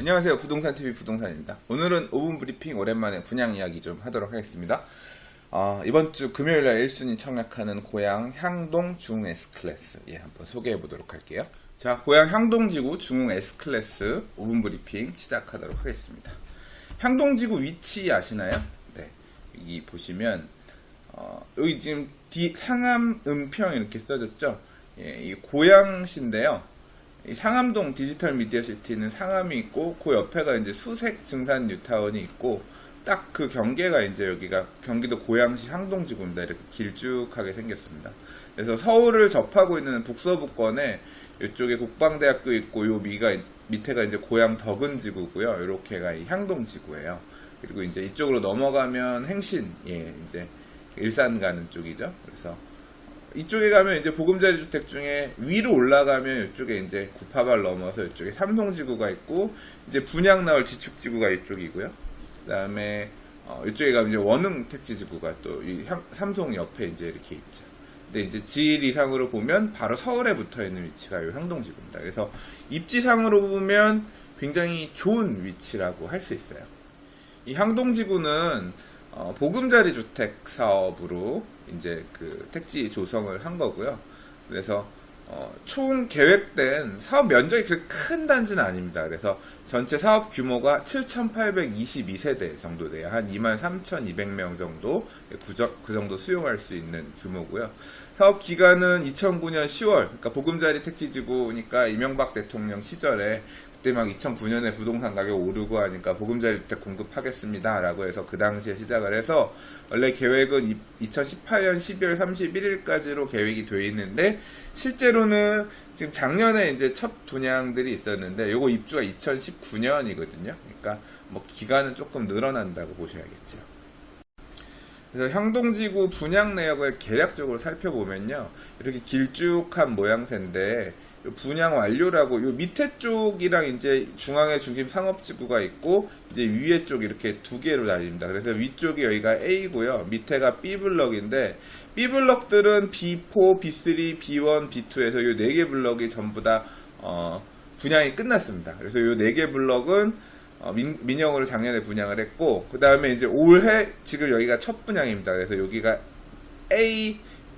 안녕하세요. 부동산TV 부동산입니다. 오늘은 5분 브리핑 오랜만에 분양 이야기 좀 하도록 하겠습니다. 이번 주 금요일날 1순위 청약하는 고양 향동 중흥 S클래스 한번 소개해 보도록 할게요. 자, 고양 향동지구 중흥 S클래스 5분 브리핑 시작하도록 하겠습니다. 향동지구 위치 아시나요? 네, 여기 보시면 여기 지금 상암 은평 이렇게 써졌죠? 이 고양시인데요. 이 상암동 디지털 미디어 시티는 상암이 있고, 그 옆에가 이제 수색 증산 뉴타운이 있고, 딱 그 경계가 이제 여기가 경기도 고양시 향동지구입니다. 이렇게 길쭉하게 생겼습니다. 그래서 서울을 접하고 있는 북서부권에 이쪽에 국방대학교 있고, 요 밑에가 이제 고양 덕은지구고요. 요렇게가 이 향동지구예요. 그리고 이제 이쪽으로 넘어가면 행신, 이제 일산 가는 쪽이죠. 그래서 이쪽에 가면 이제 보금자리 주택 중에 위로 올라가면 이쪽에 이제 구파발 넘어서 이쪽에 삼성지구가 있고, 이제 분양 나올 지축지구가 이쪽이고요. 그 다음에 이쪽에 가면 이제 원흥 택지지구가 또 이 삼성 옆에 이제 이렇게 있죠. 근데 이제 지리상으로 보면 바로 서울에 붙어 있는 위치가 이 향동지구입니다. 그래서 입지상으로 보면 굉장히 좋은 위치라고 할 수 있어요. 이 향동지구는 보금자리 주택 사업으로 이제 그 택지 조성을 한 거고요. 그래서 총 계획된 사업 면적이 그렇게 큰 단지는 아닙니다. 그래서 전체 사업 규모가 7,822세대 정도 돼요. 한 23,200명 정도 그 정도 수용할 수 있는 규모고요. 사업 기간은 2009년 10월, 그러니까 보금자리 택지지구니까 이명박 대통령 시절에 그때 막 2009년에 부동산 가격 오르고 하니까 보금자리 주택 공급하겠습니다 라고 해서 그 당시에 시작을 해서, 원래 계획은 2018년 12월 31일까지로 계획이 되어 있는데, 실제로는 지금 작년에 이제 첫 분양들이 있었는데 요거 입주가 2019년이거든요. 그러니까 뭐 기간은 조금 늘어난다고 보셔야겠죠. 그래서 향동지구 분양 내역을 계략적으로 살펴보면요, 이렇게 길쭉한 모양새인데, 분양 완료라고 요 밑에 쪽이랑 이제 중앙에 중심 상업지구가 있고, 이제 위에 쪽 이렇게 두 개로 나뉩니다. 그래서 위쪽이 여기가 A고요, 밑에가 B블럭인데, B블럭들은 B4, B3, B1, B2에서 요 4개 블럭이 전부 다 분양이 끝났습니다. 그래서 요 4개 블럭은 민영으로 작년에 분양을 했고, 그 다음에 이제 올해 지금 여기가 첫 분양입니다. 그래서 여기가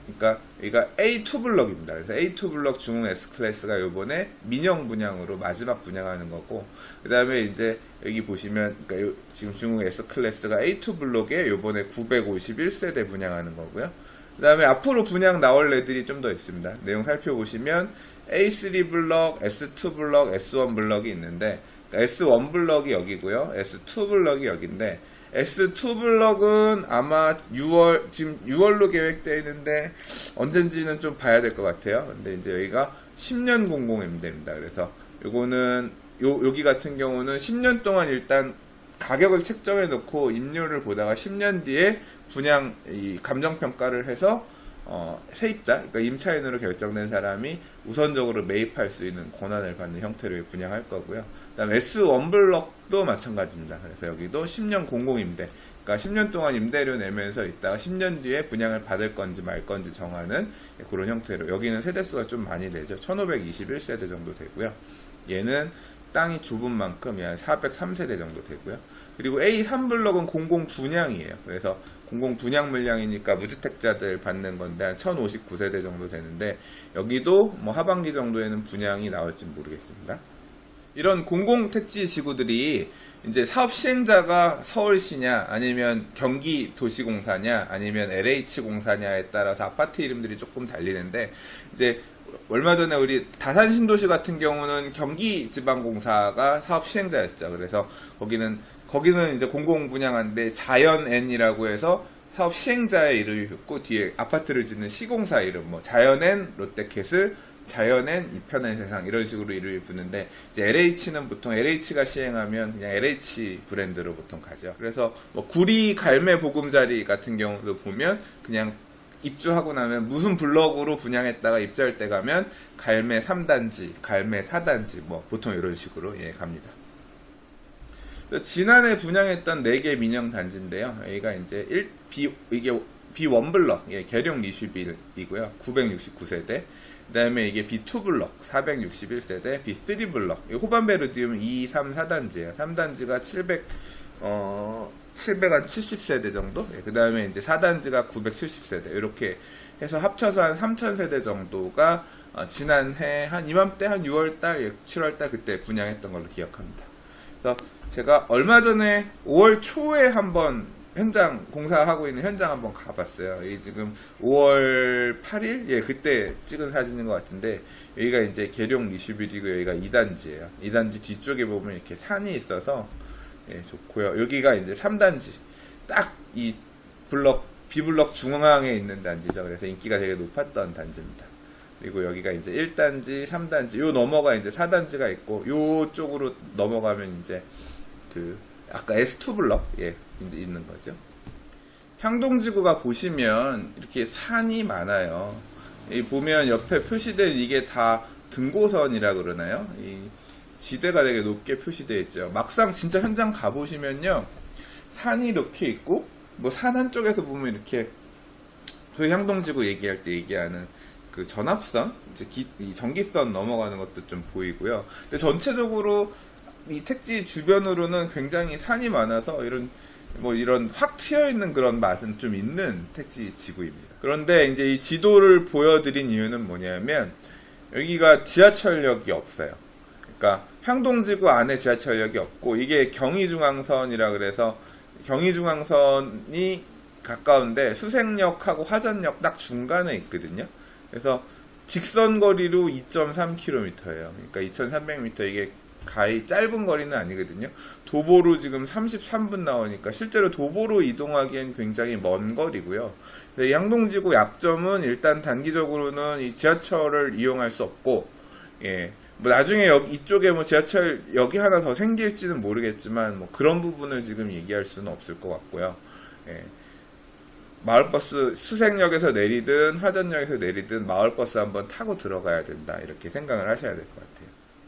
그러니까 여기가 A2 블럭입니다. 그래서 A2 블럭 중흥 S클래스가 요번에 민영 분양으로 마지막 분양하는 거고, 그 다음에 이제 여기 보시면, 그러니까 지금 중흥 S클래스가 A2 블럭에 요번에 951세대 분양하는 거고요. 그 다음에 앞으로 분양 나올 애들이 좀 더 있습니다. 내용 살펴보시면 A3 블럭, S2 블럭, S1 블럭이 있는데, 그러니까 S1 블럭이 여기고요, S2 블럭이 여기인데, S2 블럭은 아마 지금 6월로 계획되어 있는데 언젠지는 좀 봐야 될 것 같아요. 근데 이제 여기가 10년 공공임대입니다. 그래서 요거는 여기 같은 경우는 10년 동안 일단 가격을 책정해 놓고 임료를 보다가 10년 뒤에 분양 감정평가를 해서 세입자, 그러니까 임차인으로 결정된 사람이 우선적으로 매입할 수 있는 권한을 받는 형태로 분양할 거고요. 그 다음에 S1 블럭도 마찬가지입니다. 그래서 여기도 10년 공공임대, 그러니까 10년 동안 임대료 내면서 있다가 10년 뒤에 분양을 받을 건지 말 건지 정하는 그런 형태로, 여기는 세대수가 좀 많이 되죠. 1521세대 정도 되고요. 얘는 땅이 좁은 만큼 약 403세대 정도 되고요. 그리고 A3 블럭은 공공 분양이에요. 그래서 공공 분양 물량이니까 무주택자들 받는 건데 한 1059세대 정도 되는데, 여기도 뭐 하반기 정도에는 분양이 나올지 모르겠습니다. 이런 공공 택지 지구들이 이제 사업 시행자가 서울시냐 아니면 경기도시공사냐 아니면 LH공사냐에 따라서 아파트 이름들이 조금 달리는데, 이제 얼마 전에 우리 다산 신도시 같은 경우는 경기지방공사가 사업 시행자였죠. 그래서 거기는 이제 공공 분양한데 자연N이라고 해서 사업 시행자의 이름이 붙고 뒤에 아파트를 짓는 시공사 이름, 뭐 자연N, 롯데캐슬, 자연N, 이편N 세상 이런 식으로 이름이 붙는데, 이제 LH는 보통 LH가 시행하면 그냥 LH 브랜드로 보통 가죠. 그래서 뭐 구리 갈매 보금자리 같은 경우도 보면 그냥 입주하고 나면 무슨 블럭으로 분양했다가 입주할 때 가면 갈매 3단지, 갈매 4단지 뭐 보통 이런 식으로 갑니다. 지난해 분양했던 4개 민영 단지인데요. 여기가 이제 이게 B1 블럭, 계룡 리슈빌이고요. 969세대. 그 다음에 이게 B2 블럭 461세대, B3 블럭 호반베르디움 2, 3, 4단지예요. 3단지가 770세대 정도? 그 다음에 이제 4단지가 970세대. 이렇게 해서 합쳐서 한 3000세대 정도가 지난해 한 이맘때 한 6월달, 7월달 그때 분양했던 걸로 기억합니다. 그래서 제가 얼마 전에 5월 초에 한번 현장 공사하고 있는 현장 한번 가봤어요. 이 지금 5월 8일? 예, 그때 찍은 사진인 것 같은데, 여기가 이제 계룡 리슈빌이고 여기가 2단지예요. 2단지 뒤쪽에 보면 이렇게 산이 있어서, 예, 좋고요. 여기가 이제 3단지. 딱 이 블럭, B블럭 중앙에 있는 단지죠. 그래서 인기가 되게 높았던 단지입니다. 그리고 여기가 이제 1단지, 3단지, 요 넘어가 이제 4단지가 있고, 요 쪽으로 넘어가면 이제 아까 S2 블럭, 예, 이제 있는 거죠. 향동지구가 보시면 이렇게 산이 많아요. 보면 옆에 표시된 이게 다 등고선이라 그러나요? 이 지대가 되게 높게 표시되어 있죠. 막상 진짜 현장 가보시면요, 산이 이렇게 있고, 뭐 산 한쪽에서 보면 이렇게 그 향동지구 얘기할 때 얘기하는 그 전압선, 이제 이 전기선 넘어가는 것도 좀 보이고요. 근데 전체적으로 이 택지 주변으로는 굉장히 산이 많아서 이런 확 트여 있는 그런 맛은 좀 있는 택지 지구입니다. 그런데 이제 이 지도를 보여드린 이유는 뭐냐면, 여기가 지하철역이 없어요. 그러니까 향동지구 안에 지하철역이 없고, 이게 경의중앙선이라 그래서 경의중앙선이 가까운데 수색역하고 화전역 딱 중간에 있거든요. 그래서 직선 거리로 2.3km예요. 그러니까 2,300m, 이게 가히 짧은 거리는 아니거든요. 도보로 지금 33분 나오니까 실제로 도보로 이동하기엔 굉장히 먼 거리고요. 이 향동지구 약점은 일단 단기적으로는 이 지하철을 이용할 수 없고, 예, 뭐 나중에 이쪽에 뭐 지하철역이 하나 더 생길지는 모르겠지만, 뭐 그런 부분을 지금 얘기할 수는 없을 것 같고요. 예. 마을버스 수색역에서 내리든 화전역에서 내리든 마을버스 한번 타고 들어가야 된다, 이렇게 생각을 하셔야 될 것 같아요.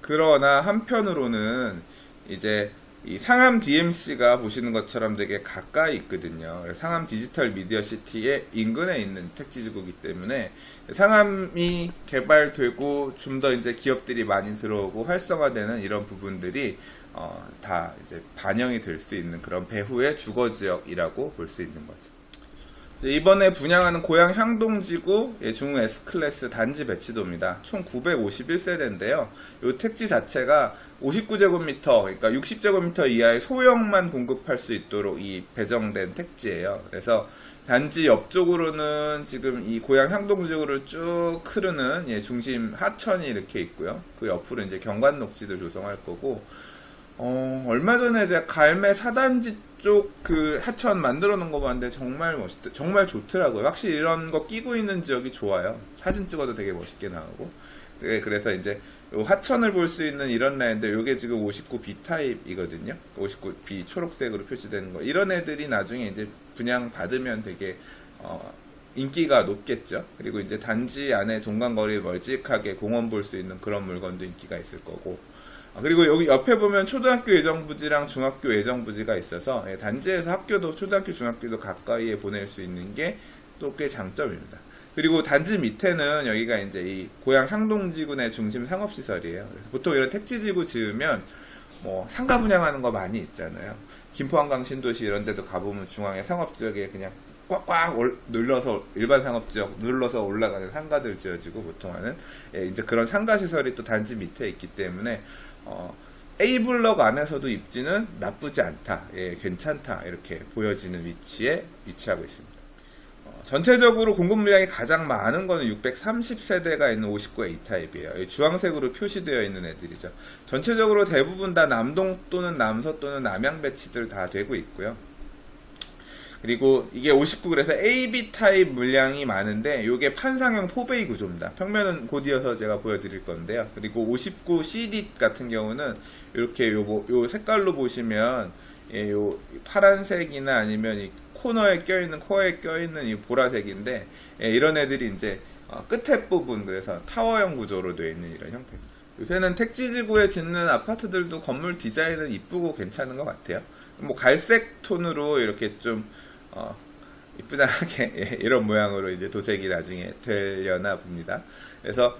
그러나 한편으로는 이제 이 상암 DMC가 보시는 것처럼 되게 가까이 있거든요. 상암 디지털 미디어 시티의 인근에 있는 택지지구이기 때문에 상암이 개발되고 좀 더 이제 기업들이 많이 들어오고 활성화되는 이런 부분들이 다 이제 반영이 될 수 있는 그런 배후의 주거지역이라고 볼 수 있는 거죠. 이번에 분양하는 고양 향동지구 중흥 S클래스 단지 배치도입니다. 총 951세대인데요. 이 택지 자체가 59제곱미터, 그러니까 60제곱미터 이하의 소형만 공급할 수 있도록 이 배정된 택지예요. 그래서 단지 옆쪽으로는 지금 이 고양 향동지구를 쭉 흐르는 중심 하천이 이렇게 있고요. 그 옆으로 이제 경관 녹지도 조성할 거고, 얼마 전에 제가 갈매 4단지 쪽 그 하천 만들어 놓은 거 봤는데 정말 멋있다. 정말 좋더라고요. 확실히 이런 거 끼고 있는 지역이 좋아요. 사진 찍어도 되게 멋있게 나오고. 그래서 이제 요 하천을 볼 수 있는 이런 라인인데, 요게 지금 59B 타입이거든요. 59B 초록색으로 표시되는 거. 이런 애들이 나중에 이제 분양 받으면 되게 인기가 높겠죠. 그리고 이제 단지 안에 동간거리 멀찍하게 공원 볼 수 있는 그런 물건도 인기가 있을 거고. 그리고 여기 옆에 보면 초등학교 예정부지랑 중학교 예정부지가 있어서 단지에서 학교도 초등학교 중학교도 가까이에 보낼 수 있는 게 또 꽤 장점입니다. 그리고 단지 밑에는 여기가 이제 이 고양 향동지구 내 중심 상업시설이에요. 그래서 보통 이런 택지지구 지으면 뭐 상가 분양하는 거 많이 있잖아요. 김포 한강 신도시 이런 데도 가보면 중앙에 상업지역에 그냥 꽉꽉 눌러서 일반 상업지역 눌러서 올라가는 상가들 지어지고 보통 하는 이제 그런 상가시설이 또 단지 밑에 있기 때문에 A블럭 안에서도 입지는 나쁘지 않다, 괜찮다, 이렇게 보여지는 위치에 위치하고 있습니다. 전체적으로 공급 물량이 가장 많은 거는 630세대가 있는 59의 A타입이에요. 주황색으로 표시되어 있는 애들이죠. 전체적으로 대부분 다 남동 또는 남서 또는 남양 배치들 다 되고 있고요. 그리고 이게 59, 그래서 AB 타입 물량이 많은데 요게 판상형 포베이 구조입니다. 평면은 곧 이어서 제가 보여드릴 건데요. 그리고 59 CD 같은 경우는 이렇게 요 색깔로 보시면 요 파란색이나 아니면 이 코너에 껴있는, 코어에 껴있는 이 보라색인데, 이런 애들이 이제 끝에 부분, 그래서 타워형 구조로 되어 있는 이런 형태입니다. 요새는 택지지구에 짓는 아파트들도 건물 디자인은 이쁘고 괜찮은 것 같아요. 뭐 갈색 톤으로 이렇게 좀 이쁘장하게 예, 이런 모양으로 이제 도색이 나중에 되려나 봅니다. 그래서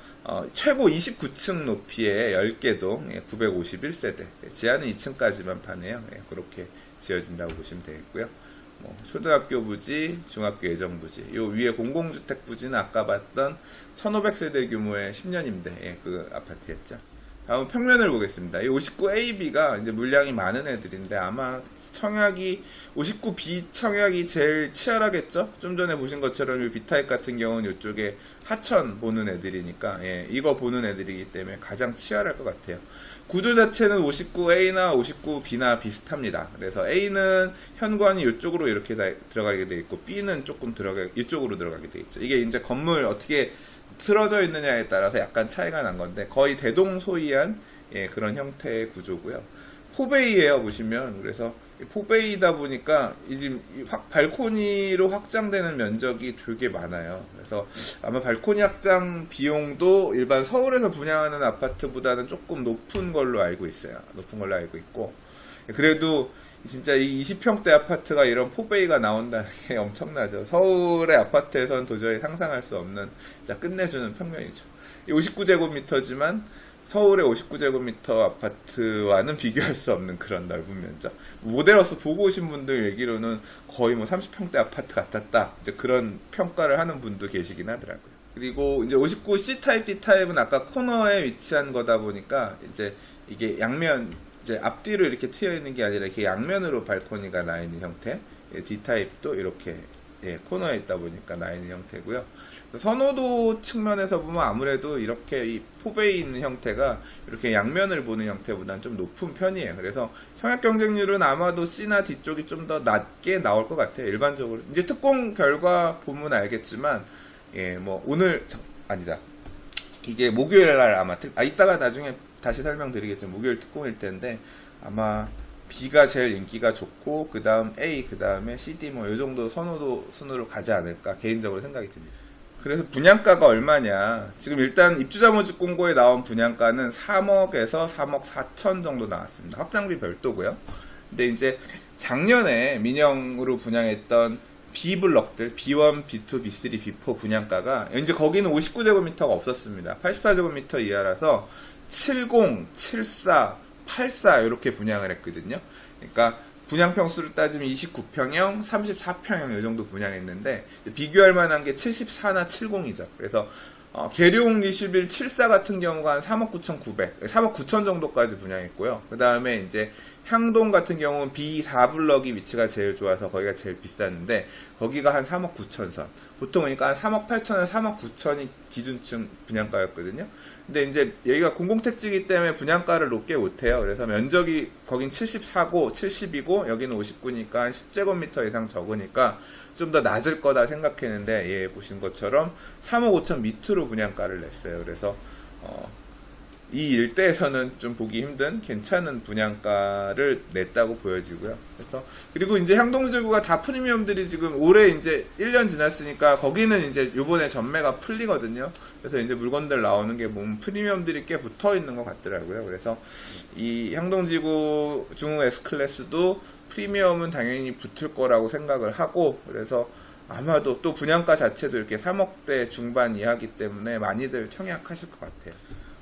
최고 29층 높이의 10개동 951세대, 지하는 2층까지만 파네요. 예, 그렇게 지어진다고 보시면 되겠고요. 초등학교 부지, 중학교 예정부지, 요 위에 공공주택 부지는 아까 봤던 1500세대 규모의 10년 임대, 예, 그 아파트였죠. 다음 평면을 보겠습니다. 이 59AB가 이제 물량이 많은 애들인데 아마 청약이 59B 청약이 제일 치열하겠죠? 좀 전에 보신 것처럼 이 B타입 같은 경우는 이쪽에 하천 보는 애들이니까 예, 이거 보는 애들이기 때문에 가장 치열할 것 같아요. 구조 자체는 59A나 59B나 비슷합니다. 그래서 A는 현관이 이쪽으로 이렇게 들어가게 돼 있고 B는 조금 이쪽으로 들어가게 돼 있죠. 이게 이제 건물 어떻게 틀어져 있느냐에 따라서 약간 차이가 난 건데 거의 대동소이한 예, 그런 형태의 구조고요. 포베이예요 보시면. 그래서 포베이다 보니까 지금 발코니로 확장되는 면적이 되게 많아요. 그래서 아마 발코니 확장 비용도 일반 서울에서 분양하는 아파트보다는 조금 높은 걸로 알고 있어요. 높은 걸로 알고 있고, 그래도 진짜 이 20평대 아파트가 이런 포베이가 나온다는 게 엄청나죠. 서울의 아파트에서는 도저히 상상할 수 없는 진짜 끝내주는 평면이죠. 59제곱미터지만 서울의 59제곱미터 아파트와는 비교할 수 없는 그런 넓은 면적. 모델하우스 보고 오신 분들 얘기로는 거의 뭐 30평대 아파트 같았다, 이제 그런 평가를 하는 분도 계시긴 하더라고요. 그리고 이제 59C 타입, D 타입은 아까 코너에 위치한 거다 보니까 이제 이게 양면, 이제 앞뒤로 이렇게 트여 있는 게 아니라 이렇게 양면으로 발코니가 나 있는 형태. D 타입도 이렇게 예, 코너에 있다 보니까 나 있는 형태고요. 선호도 측면에서 보면 아무래도 이렇게 이 포베이 있는 형태가 이렇게 양면을 보는 형태보다는 좀 높은 편이에요. 그래서 청약 경쟁률은 아마도 C나 D 쪽이 좀 더 낮게 나올 것 같아요. 일반적으로 이제 특공 결과 보면 알겠지만, 예, 뭐 오늘 아니다. 이게 목요일 날 아마 이따가 나중에 다시 설명드리겠지만 목요일 특공일 텐데 아마 B가 제일 인기가 좋고 그 다음 A, 그 다음에 CD 뭐 이 정도 선호도 순으로 가지 않을까 개인적으로 생각이 듭니다. 그래서 분양가가 얼마냐, 지금 일단 입주자 모집 공고에 나온 분양가는 3억에서 3억 4천 정도 나왔습니다. 확장비 별도고요. 근데 이제 작년에 민영으로 분양했던 B블럭들 B1, B2, B3, B4 분양가가 이제 거기는 59제곱미터가 없었습니다. 84제곱미터 이하라서 70, 74, 84 이렇게 분양을 했거든요. 그러니까 분양 평수를 따지면 29평형, 34평형 이 정도 분양했는데 비교할 만한 게 74나 70이죠. 그래서 계룡 리슈빌 74 같은 경우가 한 3억 9,900, 3억 9천 정도까지 분양했고요. 그 다음에 이제 향동 같은 경우는 B4블럭이 위치가 제일 좋아서 거기가 제일 비쌌는데 거기가 한 3억 9천 선. 보통 그러니까 한 3억 8천에서 3억 9천이 기준층 분양가였거든요. 근데 이제 여기가 공공택지이기 때문에 분양가를 높게 못해요. 그래서 면적이 거긴 74고 70이고 여기는 59니까 10제곱미터 이상 적으니까 좀 더 낮을 거다 생각했는데 예, 보신 것처럼 3억 5천 밑으로 분양가를 냈어요. 그래서 이 일대에서는 좀 보기 힘든 괜찮은 분양가를 냈다고 보여지고요. 그래서 그리고 이제 향동지구가 다 프리미엄들이 지금 올해 이제 1년 지났으니까 거기는 이제 요번에 전매가 풀리거든요. 그래서 이제 물건들 나오는 게 보면 프리미엄들이 꽤 붙어 있는 것 같더라고요. 그래서 이 향동지구 중흥 S클래스도 프리미엄은 당연히 붙을 거라고 생각을 하고, 그래서 아마도 또 분양가 자체도 이렇게 3억대 중반 이하기 때문에 많이들 청약하실 것 같아요.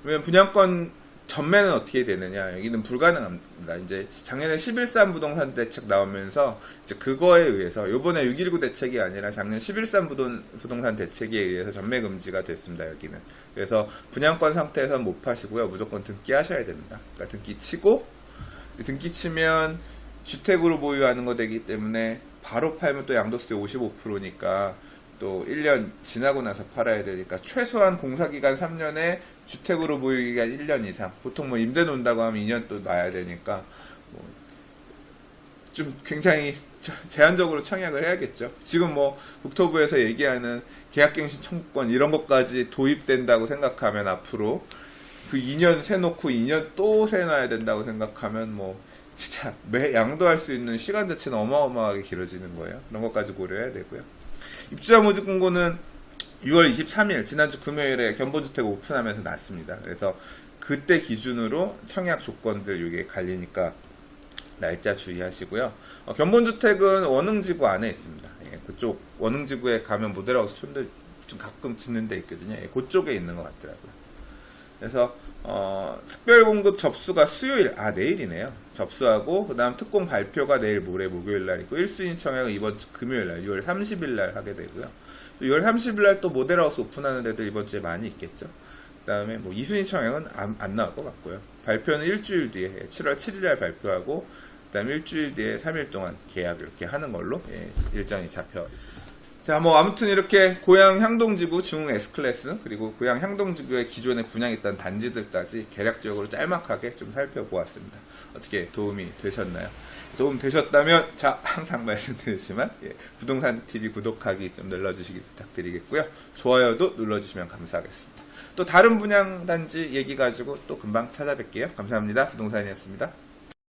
그러면 분양권 전매는 어떻게 되느냐? 여기는 불가능합니다. 이제 작년에 11.3 부동산 대책 나오면서 이제 그거에 의해서 요번에 6.19 대책이 아니라 작년 11.3 부동산 대책에 의해서 전매 금지가 됐습니다. 여기는. 그래서 분양권 상태에서는 못 파시고요. 무조건 등기하셔야 됩니다. 그러니까 등기 치고, 등기 치면 주택으로 보유하는 거 되기 때문에 바로 팔면 또 양도세 55%니까 또 1년 지나고 나서 팔아야 되니까 최소한 공사기간 3년에 주택으로 보유기간 1년 이상, 보통 뭐 임대 놓는다고 하면 2년 또 놔야 되니까 좀 굉장히 제한적으로 청약을 해야겠죠. 지금 뭐 국토부에서 얘기하는 계약갱신 청구권 이런 것까지 도입된다고 생각하면 앞으로 그 2년 세놓고 2년 또 세놔야 된다고 생각하면 뭐 진짜 양도할 수 있는 시간 자체는 어마어마하게 길어지는 거예요. 그런 것까지 고려해야 되고요. 입주자 모집 공고는 6월 23일 지난주 금요일에 견본주택 오픈하면서 났습니다. 그래서 그때 기준으로 청약 조건들 이게 갈리니까 날짜 주의하시고요. 견본주택은 원흥지구 안에 있습니다. 예, 예, 그쪽 원흥지구에 가면 모델하우스 촌들 좀 가끔 짓는 데 있거든요. 예, 그쪽에 있는 것 같더라고요. 그래서 특별공급 접수가 수요일, 내일이네요. 접수하고 그 다음 특공 발표가 내일 모레 목요일 날 있고 1순위 청약은 이번 주 금요일 날 6월 30일 날 하게 되고요. 6월 30일 날 또 모델하우스 오픈하는 데들 이번 주에 많이 있겠죠. 그 다음에 뭐 2순위 청약은 안 나올 것 같고요. 발표는 일주일 뒤에 7월 7일 날 발표하고 그 다음에 일주일 뒤에 3일 동안 계약 이렇게 하는 걸로 일정이 잡혀 있습니다. 자, 뭐 아무튼 이렇게 고양 향동지구 중 S클래스 그리고 고양 향동지구의 기존에 분양했던 단지들까지 개략적으로 짤막하게 좀 살펴보았습니다. 어떻게 도움이 되셨나요? 도움 되셨다면 항상 말씀드리지만 부동산 TV 구독하기 좀 눌러주시기 부탁드리겠고요. 좋아요도 눌러주시면 감사하겠습니다. 또 다른 분양 단지 얘기 가지고 또 금방 찾아뵐게요. 감사합니다. 부동산이었습니다.